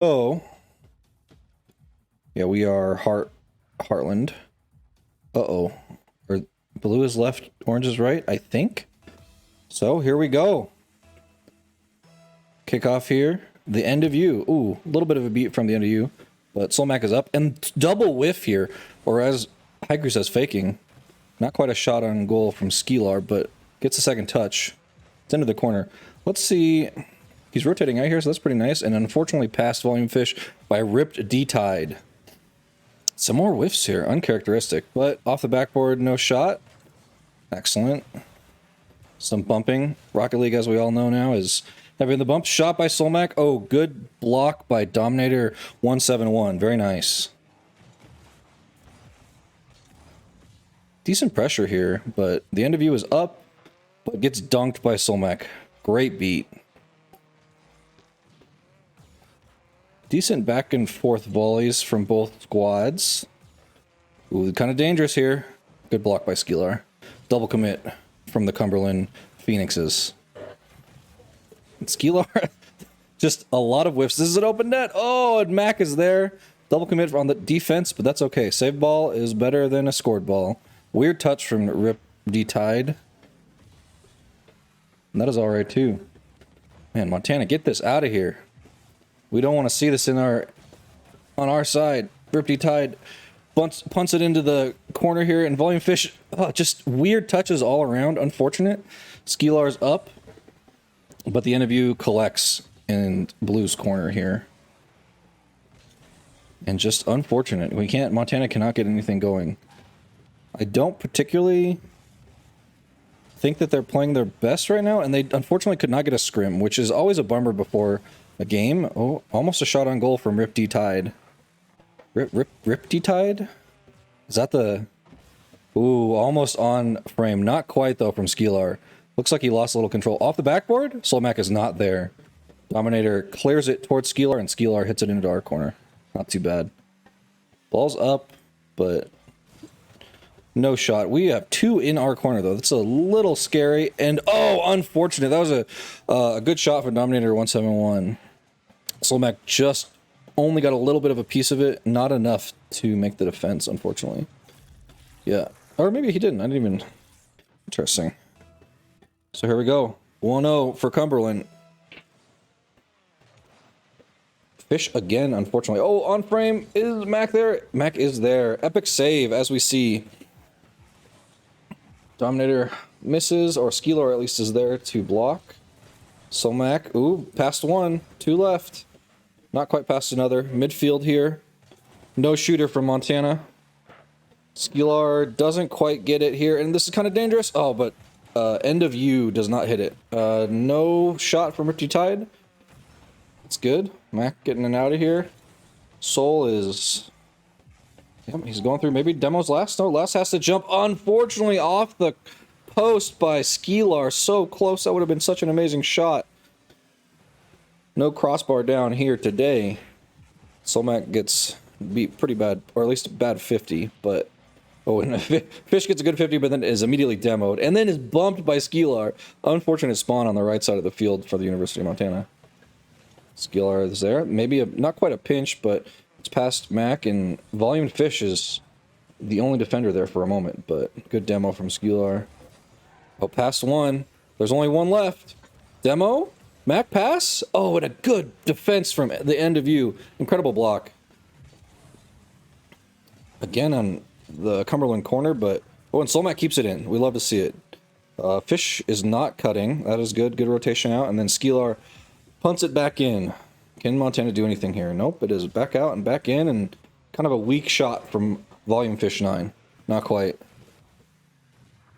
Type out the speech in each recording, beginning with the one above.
Oh, yeah, we are Heartland. Uh-oh. Or blue is left, orange is right, I think. So here we go. Kickoff here. The end of you. Ooh, a little bit of a beat from the end of you. But Solmac is up. And double whiff here. Or as Hiker says, faking. Not quite a shot on goal from Skelar, but gets a second touch. It's into the corner. Let's see. He's rotating out here, so that's pretty nice. And unfortunately passed Volume Fish by Ripped D-Tide. Some more whiffs here. Uncharacteristic. But off the backboard, no shot. Excellent. Some bumping. Rocket League, as we all know now, is having the bump. Shot by Solmac. Oh, good block by Dominator 171. Very nice. Decent pressure here, but the end of you is up, but gets dunked by Solmac. Great beat. Decent back and forth volleys from both squads. Ooh, kind of dangerous here. Good block by Skelar. Double commit from the Cumberland Phoenixes. And Skelar, just a lot of whiffs. This is an open net. Oh, and Mac is there. Double commit on the defense, but that's okay. Save ball is better than a scored ball. Weird touch from Rip D-Tide. And that is alright too. Man, Montana, get this out of here. We don't want to see this on our side. Rip D-Tide punts it into the corner here, and Volume Fish, just weird touches all around. Unfortunate. Skelar's up, but the end of you collects in Blue's corner here. And just unfortunate. Montana cannot get anything going. I don't particularly think that they're playing their best right now, and they unfortunately could not get a scrim, which is always a bummer before a game. Oh, almost a shot on goal from Rip D-Tide. Rip D-Tide? Is that the... Ooh, almost on frame. Not quite, though, from Skelar. Looks like he lost a little control. Off the backboard? Solmac is not there. Dominator clears it towards Skelar, and Skelar hits it into our corner. Not too bad. Ball's up, but... no shot. We have two in our corner, though. That's a little scary. And, oh, unfortunate. That was a good shot for Dominator 171. Solmac just only got a little bit of a piece of it. Not enough to make the defense, unfortunately. Yeah. Or maybe he didn't. I didn't even... Interesting. So here we go. 1-0 for Cumberland. Fish again, unfortunately. Oh, on frame. Is Mac there? Mac is there. Epic save, as we see. Dominator misses, or Skelar at least is there to block. Solmac, ooh, past one, two left. Not quite past another. Midfield here. No shooter from Montana. Skelar doesn't quite get it here, and this is kind of dangerous. Oh, but end of you does not hit it. No shot from Rip D-Tide. It's good. Mac getting it out of here. Sol is... Yep, he's going through maybe Demo's last. No, last has to jump, unfortunately, off the post by Skelar. So close. That would have been such an amazing shot. No crossbar down here today. Solmac gets beat pretty bad, or at least a bad 50, but... Oh, and Fish gets a good 50, but then is immediately demoed, and then is bumped by Skelar. Unfortunate spawn on the right side of the field for the University of Montana. Skelar is there. Maybe not quite a pinch, but... it's past Mac, and Volume Fish is the only defender there for a moment, but good demo from Skelar. Oh, past one. There's only one left. Demo? Mac pass? Oh, and a good defense from the end of you. Incredible block. Again on the Cumberland corner, but... oh, and Solmac keeps it in. We love to see it. Fish is not cutting. That is good. Good rotation out. And then Skelar punts it back in. Can Montana do anything here? Nope, it is back out and back in, and kind of a weak shot from Volume Fish 9. Not quite.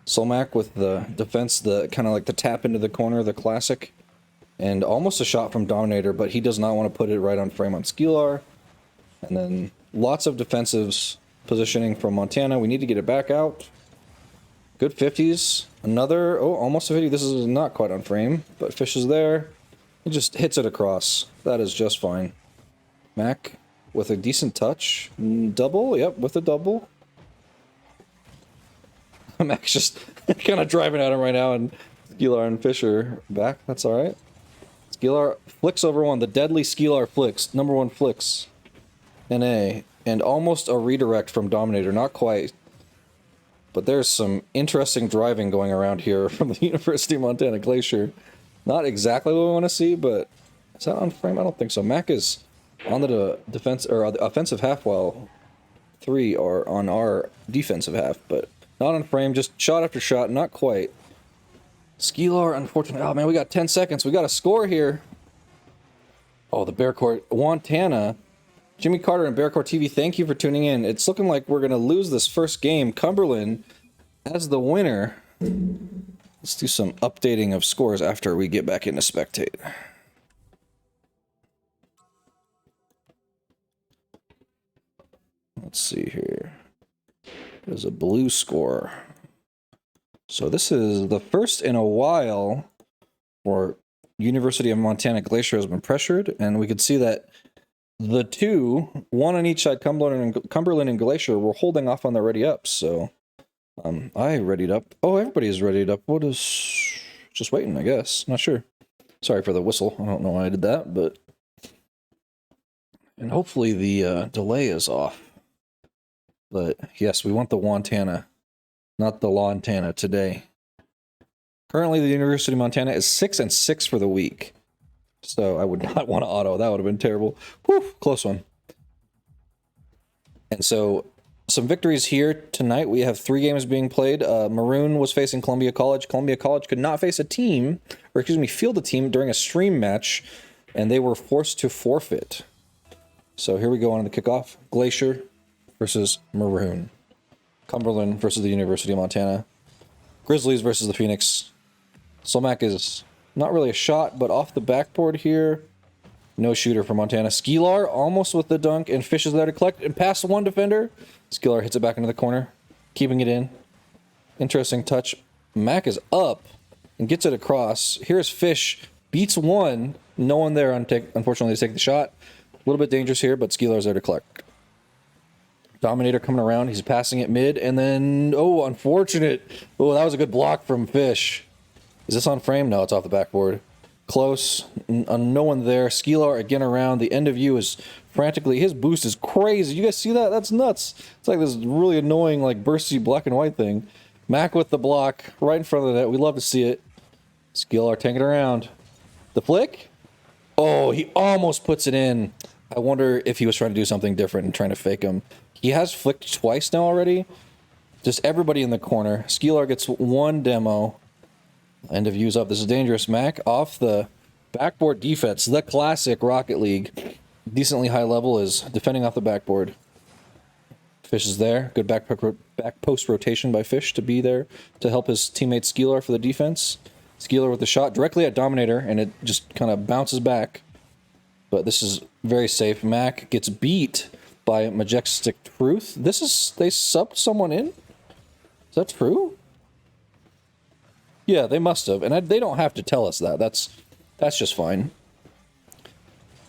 Solmac with the defense, the kind of like the tap into the corner, the classic. And almost a shot from Dominator, but he does not want to put it right on frame on Skelar. And then lots of defensive positioning from Montana. We need to get it back out. Good 50s. Another, oh, almost a 50. This is not quite on frame, but Fish is there. He just hits it across. That is just fine. Mac with a decent touch. Double? Yep, with a double. Mac's just kind of driving at him right now, and Skelar and Fish are back. That's alright. Skeelar flicks over one. The deadly Skeelar flicks. #1 flicks. NA. And almost a redirect from Dominator. Not quite. But there's some interesting driving going around here from the University of Montana Glacier. Not exactly what we want to see, but is that on frame? I don't think so. Mac is on the defense or the offensive half, while 3 are on our defensive half, but not on frame. Just shot after shot, not quite. Skeelar, unfortunately. Oh man, we got 10 seconds. We got a score here. Oh, the Bear Court, Montana. Jimmy Carter and Bear Court TV, thank you for tuning in. It's looking like we're gonna lose this first game. Cumberland as the winner. Let's do some updating of scores after we get back into Spectate. Let's see here. There's a blue score. So this is the first in a while where University of Montana Glacier has been pressured, and we could see that the two, one on each side, Cumberland and Glacier, were holding off on the ready ups. So I readied up. Oh, everybody is readied up. What is... Just waiting, I guess. Not sure. Sorry for the whistle. I don't know why I did that, but... And hopefully the delay is off. But yes, we want the Montana, not the Lontana today. Currently, the University of Montana is 6-6 for the week. So I would not want to auto. That would have been terrible. Whew, close one. And so some victories here tonight. We have 3 games being played. Maroon was facing Columbia College. Columbia College could not face a team, or excuse me, field a team during a stream match, and they were forced to forfeit. So here we go on the kickoff. Glacier versus Maroon. Cumberland versus the University of Montana. Grizzlies versus the Phoenix. Solmac is not really a shot, but off the backboard here. No shooter for Montana. Skeelar almost with the dunk, and Fish is there to collect and pass one defender. Skeelar hits it back into the corner, keeping it in. Interesting touch. Mac is up and gets it across. Here's Fish, beats one. No one there, unfortunately, to take the shot. A little bit dangerous here, but Skeelar's there to collect. Dominator coming around. He's passing it mid, and then, oh, unfortunate. Oh, that was a good block from Fish. Is this on frame? No, it's off the backboard. Close. No one there. Skeelar again around. The end of you is frantically. His boost is crazy. You guys see that? That's nuts. It's like this really annoying, like, bursty black and white thing. Mac with the block right in front of the net. We love to see it. Skeelar tanking around. The flick? Oh, he almost puts it in. I wonder if he was trying to do something different and trying to fake him. He has flicked twice now already. Just everybody in the corner. Skeelar gets one demo. End of view's up. This is dangerous. Mac off the backboard defense. The classic Rocket League. Decently high level is defending off the backboard. Fish is there. Good back post rotation by Fish to be there to help his teammate Skeelar for the defense. Skeelar with the shot directly at Dominator, and it just kind of bounces back. But this is very safe. Mac gets beat by Majestic Truth. They subbed someone in? Is that true? Yeah, they must have. And they don't have to tell us that. That's just fine.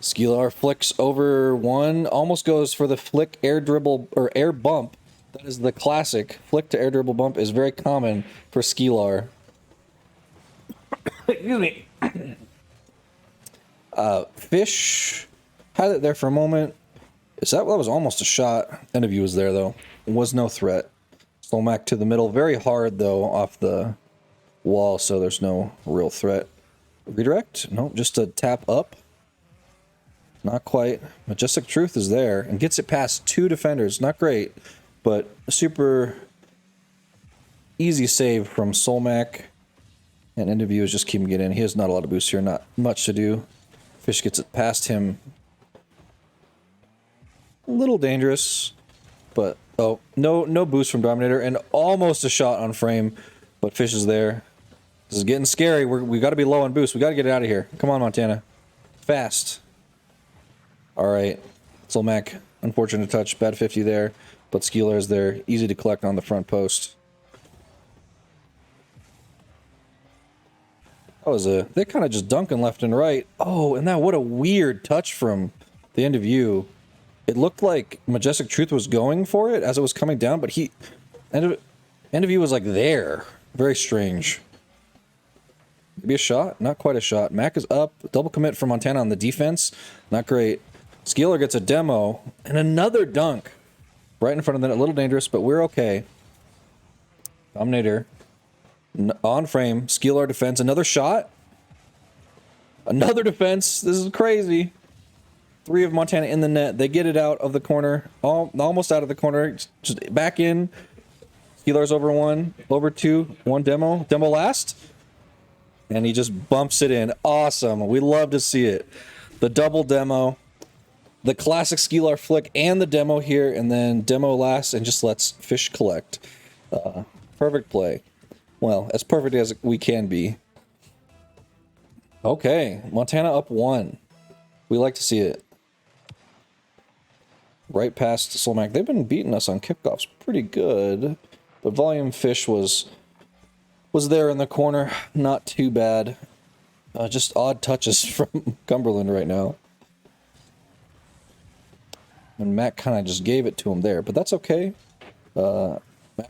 Skeelar flicks over one. Almost goes for the flick air dribble or air bump. That is the classic. Flick to air dribble bump is very common for Skeelar. Excuse me. Fish had it there for a moment. That was almost a shot. End of view was there, though. It was no threat. Slomac to the middle. Very hard, though, off the wall, so there's no real threat. Redirect? No, just a tap up. Not quite. Majestic Truth is there and gets it past 2 defenders. Not great, but a super easy save from Solmac. And end of view is just keeping it in. He has not a lot of boost here. Not much to do. Fish gets it past him. A little dangerous, but oh, no boost from Dominator, and almost a shot on frame, but Fish is there. This is getting scary. We got to be low on boost. We got to get it out of here. Come on, Montana, fast. All right, Solmac, unfortunate touch, bad 50 there, but Skeelar is there, easy to collect on the front post. That was they're kind of just dunking left and right. Oh, and what a weird touch from the end of you. It looked like Majestic Truth was going for it as it was coming down, but end of view was like there. Very strange. Maybe a shot? Not quite a shot. Mac is up. Double commit for Montana on the defense. Not great. Skeeler gets a demo. And another dunk. Right in front of them. A little dangerous, but we're okay. Dominator. On frame. Skeeler defense. Another shot. Another defense. This is crazy. 3 of Montana in the net. They get it out of the corner. Almost out of the corner. Just back in. Skeeler's over 1. Over 2. 1 demo. Demo last. And he just bumps it in. Awesome. We love to see it. The double demo. The classic Skeeler flick and the demo here. And then demo last and just lets fish collect. Perfect play. Well, as perfect as we can be. Okay. Montana up 1. We like to see it. Right past Solmac. They've been beating us on kickoffs pretty good. But Volume Fish was there in the corner. Not too bad. Just odd touches from Cumberland right now. And Mac kind of just gave it to him there. But that's okay. Mac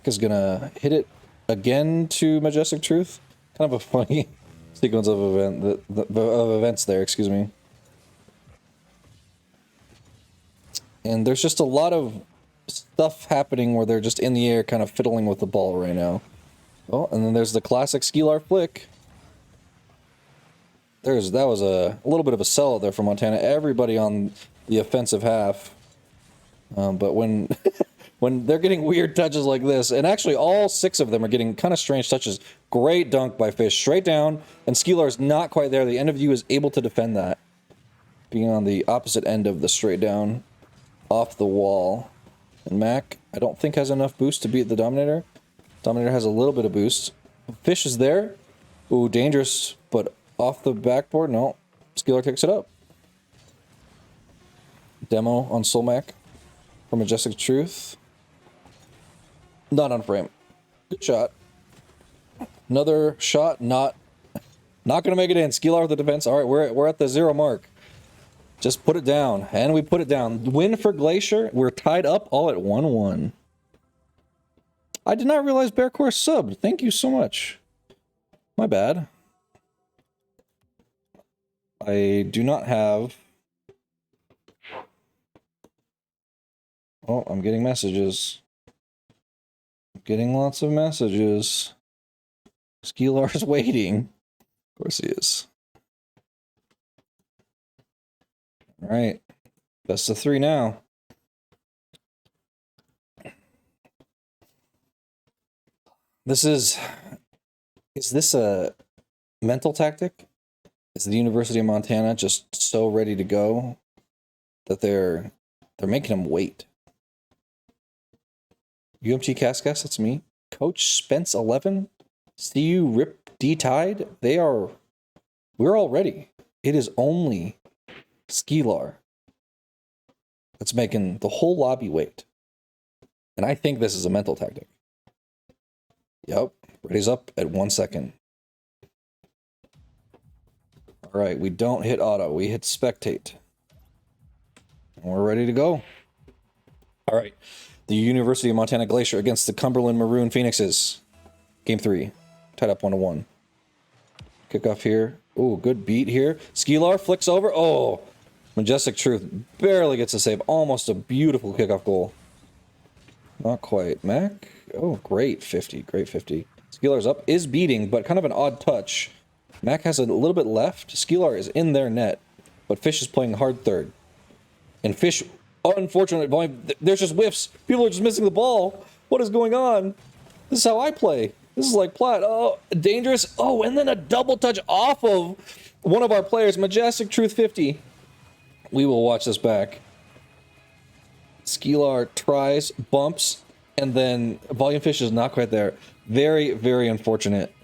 is going to hit it again to Majestic Truth. Kind of a funny sequence of events there, excuse me. And there's just a lot of stuff happening where they're just in the air kind of fiddling with the ball right now. Oh, and then there's the classic Skeeler flick. That was a little bit of a sell there for Montana. Everybody on the offensive half. But when when they're getting weird touches like this, and actually all 6 of them are getting kind of strange touches. Great dunk by Fish. Straight down, and Skeeler is not quite there. The end of you is able to defend that. Being on the opposite end of the straight down. Off the wall. And Mac, I don't think has enough boost to beat the Dominator. Dominator has a little bit of boost. Fish is there. Ooh, dangerous, but off the backboard. No. Skeeler takes it up. Demo on Solmac for Majestic Truth. Not on frame. Good shot. Another shot. Not going to make it in. Skeeler with the defense. All right, we're at the 0 mark. Just put it down, and we put it down. Win for Glacier. We're tied up all at 1-1. I did not realize Bearcore subbed. Thank you so much. My bad. I do not have... Oh, I'm getting messages. I'm getting lots of messages. Skeelar's waiting. Of course he is. All right, best of 3 now. Is this a mental tactic? Is the University of Montana just so ready to go that they're making them wait? UMT Cascas, that's me. Coach Spence 11. CU Rip D Tide. We're all ready. It is only Skeeler that's making the whole lobby wait. And I think this is a mental tactic. Yep. Ready's up at 1 second. All right, we don't hit auto. We hit spectate. And we're ready to go. All right. The University of Montana Glacier against the Cumberland Maroon Phoenixes. Game 3. Tied up 1-1. Kickoff here. Ooh, good beat here. Skeeler flicks over. Oh, Majestic Truth barely gets a save. Almost a beautiful kickoff goal. Not quite. Mac. Oh, great 50. Great 50. Skeeler's up. Is beating, but kind of an odd touch. Mac has a little bit left. Skeeler is in their net, but Fish is playing hard third. And Fish, unfortunately, there's just whiffs. People are just missing the ball. What is going on? This is how I play. This is like Platt. Oh, dangerous. Oh, and then a double touch off of one of our players. Majestic Truth 50. We will watch this back. Skeeler tries, bumps, and then Volume Fish is not quite there. Very, very unfortunate.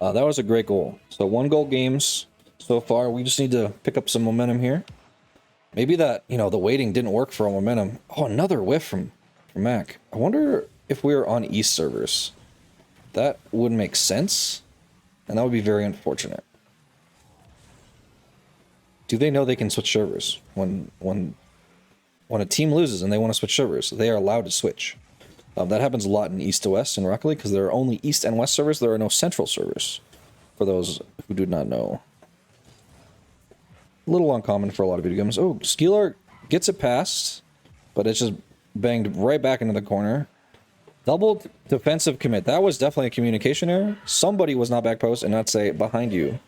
That was a great goal. So 1 goal games so far. We just need to pick up some momentum here. Maybe that, the waiting didn't work for our momentum. Oh, another whiff from Mac. I wonder if we were on East servers. That would make sense, and that would be very unfortunate. Do they know they can switch servers? When a team loses and they want to switch servers, they are allowed to switch. That happens a lot in East to West in Rocket League because there are only East and West servers. There are no Central servers. for those who do not know. A little uncommon for a lot of video games. Oh, Skeelar gets it past, but it's just banged right back into the corner. Double defensive commit. That was definitely a communication error. Somebody was not back post, and not say behind you.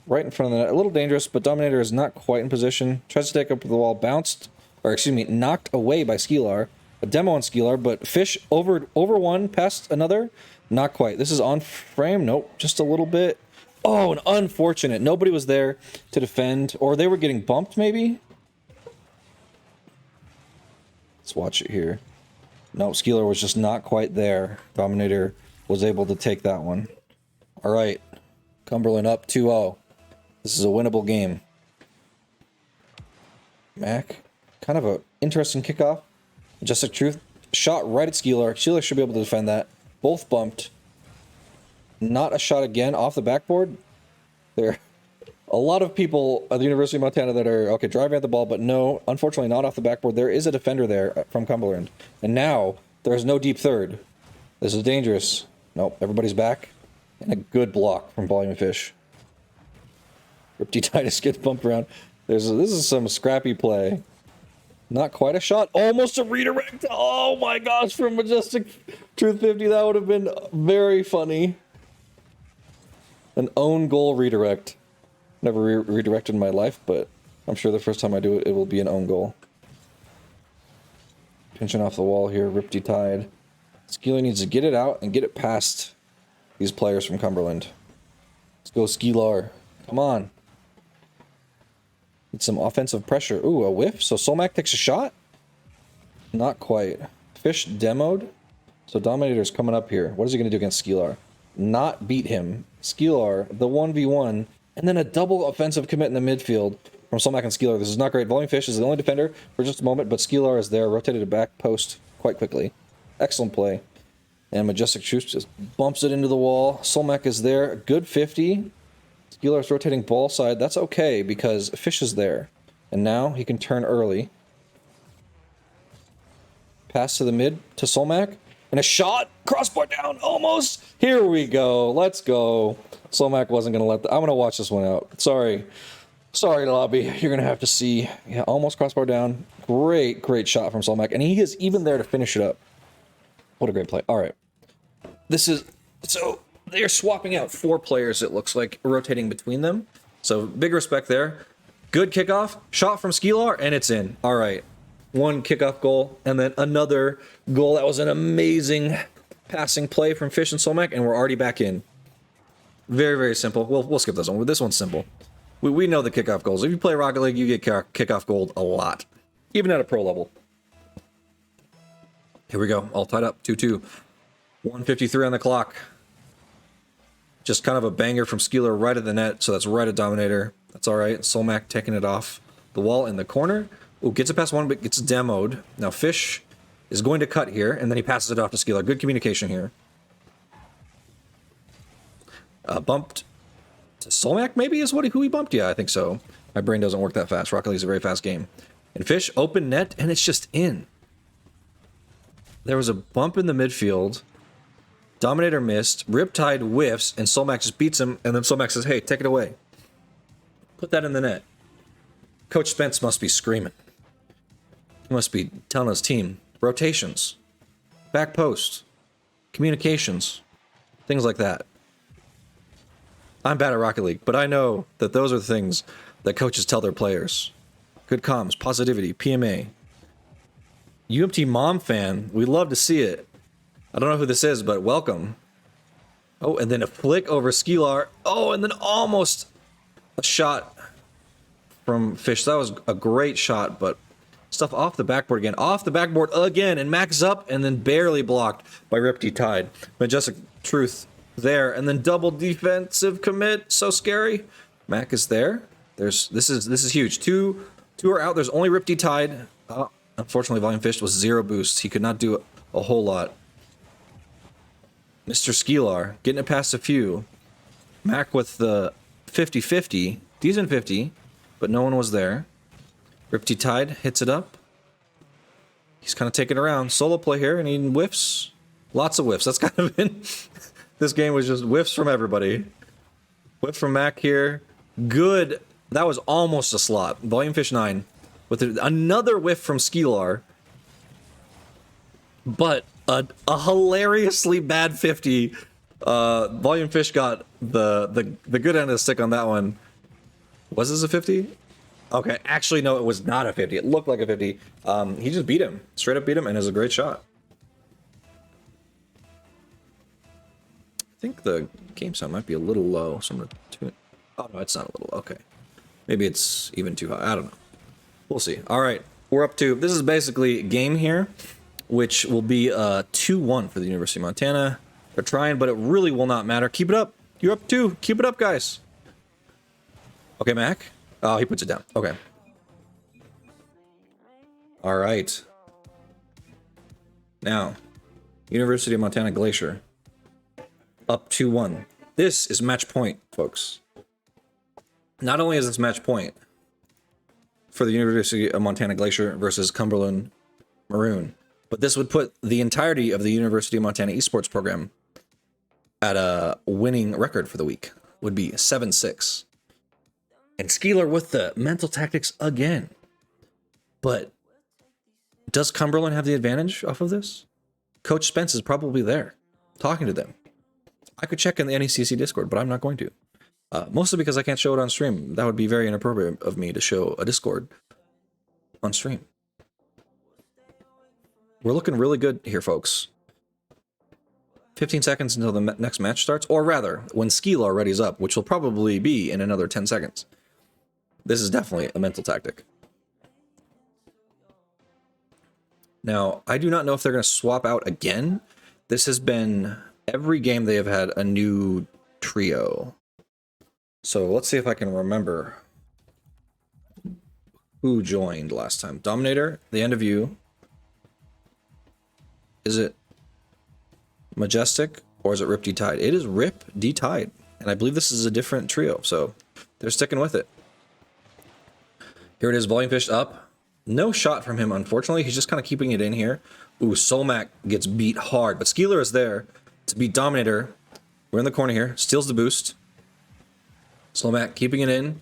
Right in front of the net. A little dangerous, but Dominator is not quite in position. Tries to take up the wall. Bounced, or excuse me, knocked away by Skeelar. A demo on Skeelar, but Fish over one, past another. Not quite. This is on frame. Nope, just a little bit. Oh, an unfortunate. Nobody was there to defend, or they were getting bumped, maybe? Let's watch it here. No, Skeelar was just not quite there. Dominator was able to take that one. All right. Cumberland up 2-0. This is a winnable game. Mac, kind of a interesting kickoff. Majestic Truth, shot right at Skeelar. Skeelar should be able to defend that. Both bumped. Not a shot again off the backboard. There are a lot of people at the University of Montana that are, okay, driving at the ball, but no, unfortunately not off the backboard. There is a defender there from Cumberland. And now, there is no deep third. This is dangerous. Nope, everybody's back. And a good block from Volume Fish. Riptide Titus gets bumped around. This is some scrappy play. Not quite a shot. Almost a redirect. Oh my gosh, from Majestic Truth 50. That would have been very funny. An own goal redirect. Never redirected in my life, but I'm sure the first time I do it, it will be an own goal. Pinching off the wall here. Riptide Tide. Skeelar needs to get it out and get it past these players from Cumberland. Let's go, Skeelar. Come on. Need some offensive pressure. Ooh, a whiff. So Solmac takes a shot? Not quite. Fish demoed. So Dominator's coming up here. What is he going to do against Skeelar? Not beat him. Skeelar, the 1v1, and then a double offensive commit in the midfield from Solmac and Skeelar. This is not great. Volume Fish is the only defender for just a moment, but Skeelar is there, rotated to back post quite quickly. Excellent play. And Majestic Truth just bumps it into the wall. Solmac is there. Good 50. Skeelar's rotating ball side. That's okay because Fish is there. And now he can turn early. Pass to the mid to Solmac. And a shot. Crossbar down. Almost. Here we go. Let's go. Solmac wasn't going to let I'm going to watch this one out. Sorry. Sorry, Lobby. You're going to have to see. Yeah, almost crossbar down. Great, great shot from Solmac. And he is even there to finish it up. What a great play. All right. This is... So... They're swapping out 4 players, it looks like, rotating between them. So, big respect there. Good kickoff. Shot from Skeelar, and it's in. All right. 1 kickoff goal, and then another goal. That was an amazing passing play from Fish and Solmac, and we're already back in. Very, very simple. We'll skip this one. This one's simple. We know the kickoff goals. If you play Rocket League, you get kickoff gold a lot. Even at a pro level. Here we go. All tied up. 2-2. 1:53 on the clock. Just kind of a banger from Skeelar right at the net, so that's right at Dominator. That's all right. Solmac taking it off the wall in the corner. Ooh, gets it past one, but gets demoed. Now Fish is going to cut here, and then he passes it off to Skeelar. Good communication here. Bumped to Solmac, maybe, is who he bumped? Yeah, I think so. My brain doesn't work that fast. Rocket League's a very fast game. And Fish, open net, and it's just in. There was a bump in the midfield. Dominator missed, Riptide whiffs, and Solmac just beats him, and then Solmac says, hey, take it away. Put that in the net. Coach Spence must be screaming. He must be telling his team, rotations, back post, communications, things like that. I'm bad at Rocket League, but I know that those are the things that coaches tell their players. Good comms, positivity, PMA. UMT mom fan, we love to see it. I don't know who this is, but welcome. Oh, and then a flick over Skeelar. Oh, and then almost a shot from Fish. That was a great shot, but stuff off the backboard again. Off the backboard again, and Max up, and then barely blocked by Riptide Tide. Majestic Truth there, and then double defensive commit. So scary. Mac is there. This is huge. Two are out. There's only Riptide Tide. Unfortunately, Volume Fish was 0 boost. He could not do a whole lot. Mr. Skeelar getting it past a few. Mac with the 50-50. Decent 50, but no one was there. Riptide Tide hits it up. He's kind of taking around. Solo play here, and he whiffs. Lots of whiffs. That's kind of been... This game was just whiffs from everybody. Whip from Mac here. Good. That was almost a slot. Volume Fish 9 with another whiff from Skelar. But a hilariously bad 50. Volume Fish got the good end of the stick on that one. Was this a 50? Okay, actually no, it was not a 50. It looked like a 50. He just beat him. Straight up beat him, and it was a great shot. I think the game sound might be a little low, so I'm gonna tune it. Oh no, it's not a little. Okay, maybe it's even too high. I don't know. We'll see. All right, we're up to. This is basically game here, which will be 2-1 for the University of Montana. They're trying, but it really will not matter. Keep it up. You're up 2. Keep it up, guys. Okay, Mac. Oh, he puts it down. Okay. All right. Now, University of Montana Glacier. Up 2-1. This is match point, folks. Not only is this match point for the University of Montana Glacier versus Cumberland Maroon, but this would put the entirety of the University of Montana eSports program at a winning record for the week. Would be 7-6. And Skelar with the mental tactics again. But does Cumberland have the advantage off of this? Coach Spence is probably there, talking to them. I could check in the NECC Discord, but I'm not going to. Mostly because I can't show it on stream. That would be very inappropriate of me to show a Discord on stream. We're looking really good here, folks. 15 seconds until the next match starts, or rather, when Skelar readies up, which will probably be in another 10 seconds. This is definitely a mental tactic. Now, I do not know if they're going to swap out again. This has been every game they have had a new trio. So let's see if I can remember who joined last time. Dominator, the end of you. Is it Majestic or is it Rip D-Tide? It is Rip D-Tide. And I believe this is a different trio, so they're sticking with it. Here it is, Volume Fish up. No shot from him, unfortunately. He's just kind of keeping it in here. Ooh, Solmac gets beat hard, but Skelar is there to beat Dominator. We're in the corner here. Steals the boost. Solmac keeping it in.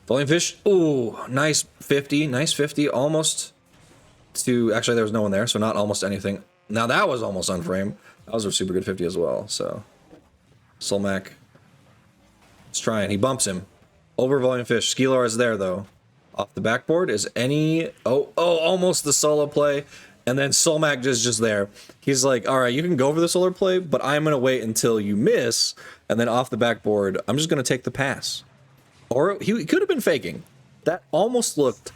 Volume Fish. Ooh, nice 50. Nice 50. Almost to... Actually, there was no one there, so not almost anything. Now that was almost on frame. That was a super good 50 as well, so... Solmac is trying. He bumps him. Over Volume Fish. Skelar is there, though. Off the backboard is any... Oh, almost the solo play. And then Solmac is just there. He's like, all right, you can go for the solo play, but I'm going to wait until you miss. And then off the backboard, I'm just going to take the pass. Or he could have been faking. That almost looked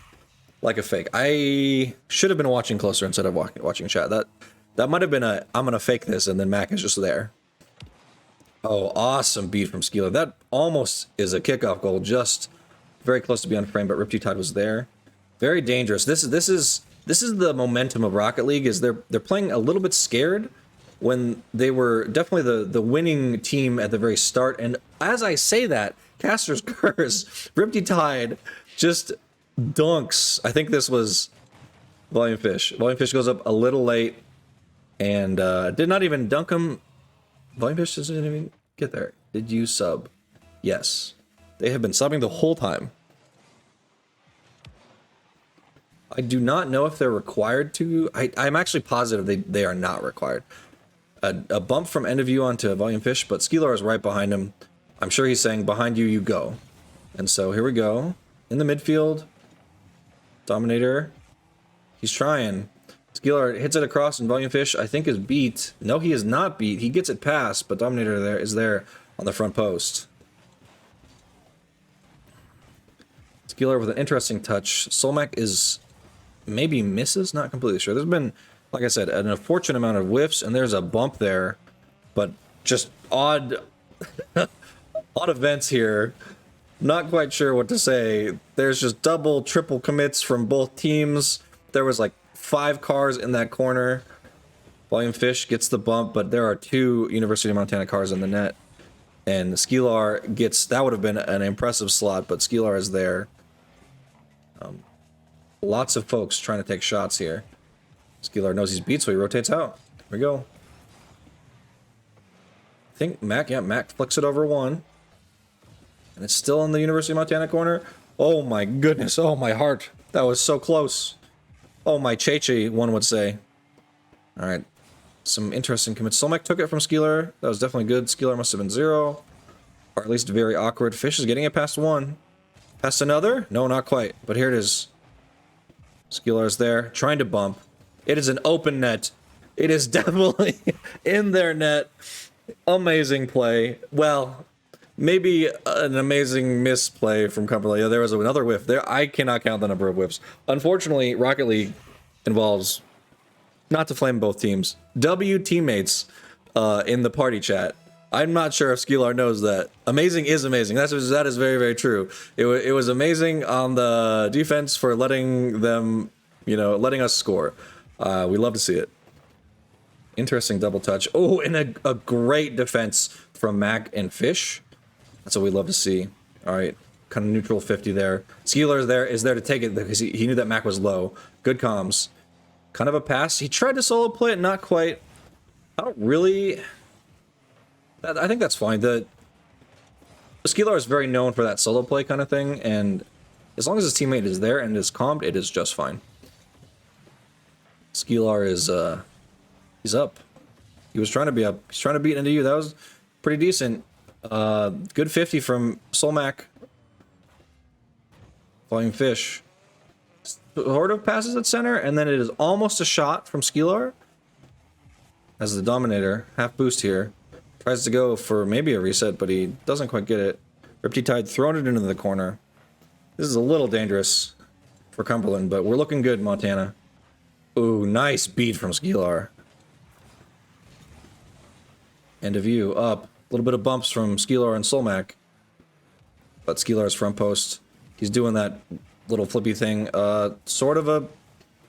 like a fake. I should have been watching closer instead of watching chat. That might have been a, I'm going to fake this, and then Mac is just there. Oh, awesome beat from Skelar. That almost is a kickoff goal, just very close to be on frame, but Rip Tide was there. Very dangerous. This is the momentum of Rocket League, is they're playing a little bit scared when they were definitely the winning team at the very start. And as I say that, Caster's Curse, Rip Tide just dunks. I think this was Volume Fish. Volume Fish goes up a little late and did not even dunk him. Volume Fish doesn't even get there. Did you sub? Yes. They have been subbing the whole time. I do not know if they're required to. I'm actually positive they are not required. A bump from end of view onto Volume Fish, but Skelar is right behind him. I'm sure he's saying, behind you, you go. And so here we go. In the midfield. Dominator. He's trying. Skelar hits it across, and Volume Fish, I think, is beat. No, he is not beat. He gets it past, but Dominator is there on the front post. Skelar with an interesting touch. Solmac is... maybe misses, not completely sure. There's been, like I said, an unfortunate amount of whiffs, and there's a bump there, but just odd events here. Not quite sure what to say. There's just double, triple commits from both teams. There was like 5 cars in that corner. Volume Fish gets the bump, but there are 2 University of Montana cars in the net, and Skelar gets, that would have been an impressive slot, but Skelar is there. Lots of folks trying to take shots here. Skelar knows he's beat, so he rotates out. Here we go. I think Mac, yeah, Mac flicks it over one. And it's still in the University of Montana corner. Oh my goodness. Oh my heart. That was so close. Oh my Cheche, one would say. Alright. Some interesting commits. Solmek took it from Skeeler. That was definitely good. Skeeler must have been 0. Or at least very awkward. Fish is getting it past 1. Past another? No, not quite. But here it is. Skeeler is there. Trying to bump. It is an open net. It is definitely in their net. Amazing play. Well, maybe an amazing misplay from Cumberland. Yeah, there was another whiff. There, I cannot count the number of whiffs. Unfortunately, Rocket League involves, not to flame both teams, W teammates in the party chat. I'm not sure if Skeelar knows that. Amazing is amazing. That is very, very true. It was amazing on the defense for letting them, letting us score. We love to see it. Interesting double touch. Oh, and a great defense from Mac and Fish. That's what we love to see. All right, kind of neutral 50 there. Skeeler is there to take it because he knew that Mac was low. Good comms. Kind of a pass. He tried to solo play it, not quite. I don't really. I think that's fine. The Skeelar is very known for that solo play kind of thing, and as long as his teammate is there and is calmed, it is just fine. Skeelar is he's up. He was trying to be up. He's trying to beat into you. That was pretty decent. Good 50 from Solmak. Flying Fish. Sort of passes at center, and then it is almost a shot from Skeelar. As the Dominator. Half boost here. Tries to go for maybe a reset, but he doesn't quite get it. Riptide thrown it into the corner. This is a little dangerous for Cumberland, but we're looking good, Montana. Ooh, nice beat from Skeelar. End of view, up. A little bit of bumps from Skeelar and Solmak. But Skeelar's front post. He's doing that little flippy thing. Sort of a...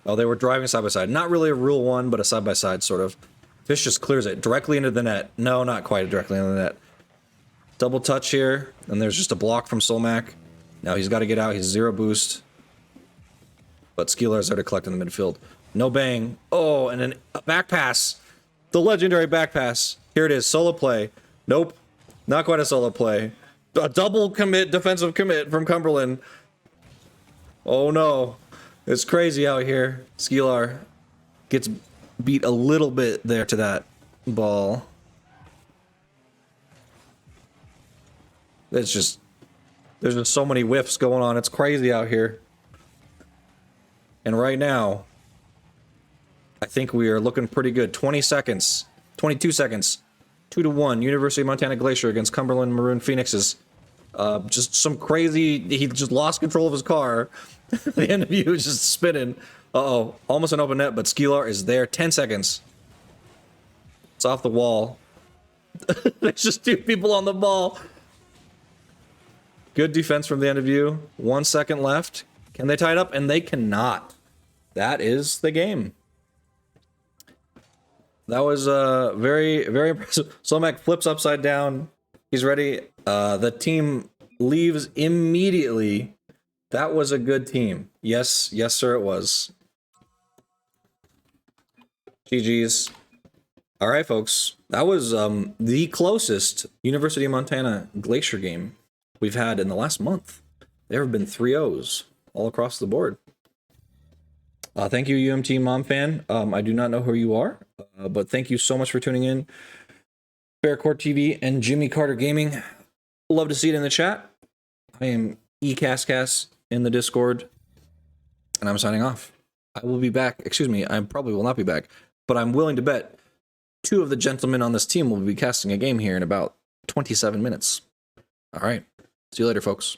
Oh, they were driving side by side. Not really a rule 1, but a side by side, sort of. Fish just clears it directly into the net. No, not quite directly into the net. Double touch here, and there's just a block from Solmak. Now he's got to get out. He's 0 boost. But Skeelar is there to collect in the midfield. No bang. Oh, and then a back pass. The legendary back pass. Here it is. Solo play. Nope. Not quite a solo play. A double commit, defensive commit from Cumberland. Oh no. It's crazy out here. Skeelar gets beat a little bit there to that ball. There's just so many whiffs going on. It's crazy out here. And right now, I think we are looking pretty good. 20 seconds. 22 seconds. 2-1. University of Montana Glacier against Cumberland Maroon Phoenixes. Just some crazy... He just lost control of his car. The end of you is just spinning. Uh-oh. Almost an open net, but Skeelar is there. 10 seconds. It's off the wall. There's just 2 people on the ball. Good defense from the end of you. 1 second left. Can they tie it up? And they cannot. That is the game. That was very, very impressive. Solmak flips upside down. He's ready. The team leaves immediately. That was a good team. Yes, yes, sir, it was. GG's. All right, folks. That was the closest University of Montana Glacier game we've had in the last month. There have been 3-0s all across the board. Thank you, UMT Mom Fan. I do not know who you are, but thank you so much for tuning in. Faircourt TV and Jimmy Carter Gaming. Love to see it in the chat. I am eCascas in the Discord, and I'm signing off. I will be back. Excuse me, I probably will not be back, but I'm willing to bet 2 of the gentlemen on this team will be casting a game here in about 27 minutes. All right. See you later, folks.